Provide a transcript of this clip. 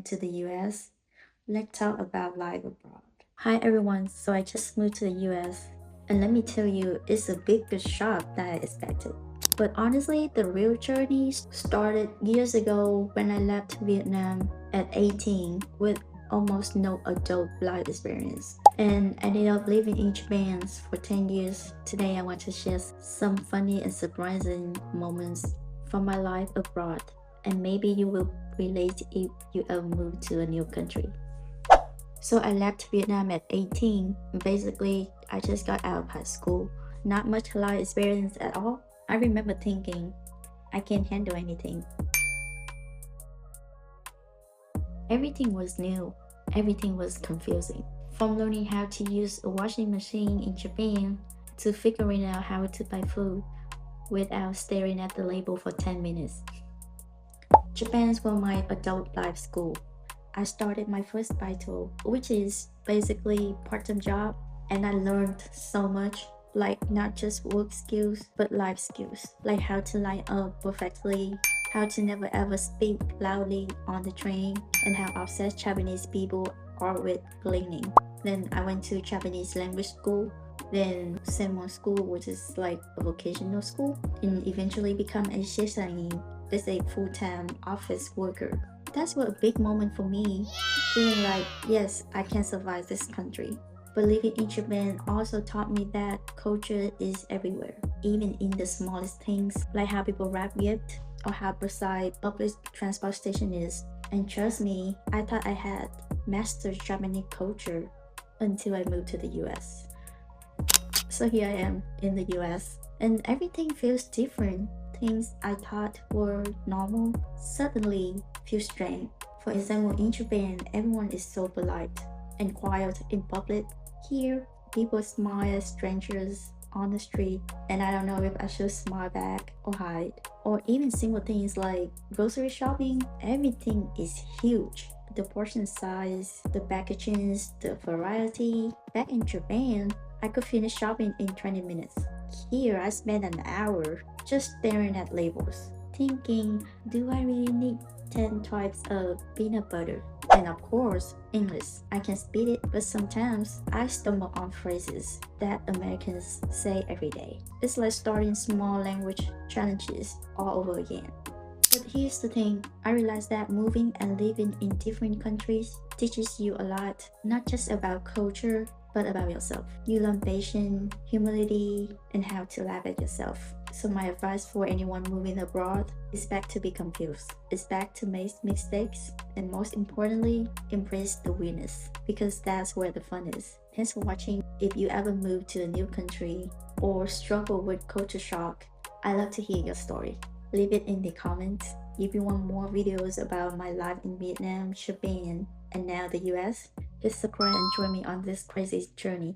to the US. Let's talk about life abroad. Hi everyone, so I just moved to the US, and let me tell you, it's a bigger shock than I expected. But honestly, the real journey started years ago when I left Vietnam at 18 with almost no adult life experience and ended up living in Japan for 10 years. Today I want to share some funny and surprising moments from my life abroad, and maybe you will relate if you ever move to a new country. So I left Vietnam at 18. Basically, I just got out of high school. Not much life experience at all. I remember thinking, I can't handle anything. Everything was new. Everything was confusing. From learning how to use a washing machine in Japan to figuring out how to buy food without staring at the label for 10 minutes. Japan's was my adult life school. I started my first baito, which is basically part-time job, and I learned so much, like not just work skills, but life skills, like how to line up perfectly, how to never ever speak loudly on the train, and how obsessed Japanese people are with cleaning. Then I went to Japanese language school, then Senmon school, which is like a vocational school, and eventually become a shakaijin, as a full-time office worker. That's what a big moment for me, feeling like, yes, I can survive this country. But living in Japan also taught me that culture is everywhere, even in the smallest things, like how people wrap gift or how precise public transport station is. And trust me, I thought I had mastered Japanese culture until I moved to the US. So here I am in the US, and everything feels different. Things I thought were normal suddenly feel strange. For example, in Japan, everyone is so polite and quiet in public. Here, people smile at strangers on the street, and I don't know if I should smile back or hide. Or even simple things like grocery shopping, everything is huge. The portion size, the packaging, the variety. Back in Japan, I could finish shopping in 20 minutes. Here, I spent an hour just staring at labels, thinking, do I really need 10 types of peanut butter? And of course, English. I can speak it, but sometimes I stumble on phrases that Americans say every day. It's like starting small language challenges all over again. But here's the thing, I realized that moving and living in different countries teaches you a lot, not just about culture, but about yourself. You learn patience, humility, and how to laugh at yourself. So my advice for anyone moving abroad is back to be confused. It's back to make mistakes, and most importantly, embrace the weirdness, because that's where the fun is. Thanks for watching. If you ever move to a new country or struggle with culture shock, I'd love to hear your story. Leave it in the comments. If you want more videos about my life in Vietnam, Japan, and now the US, hit subscribe and join me on this crazy journey.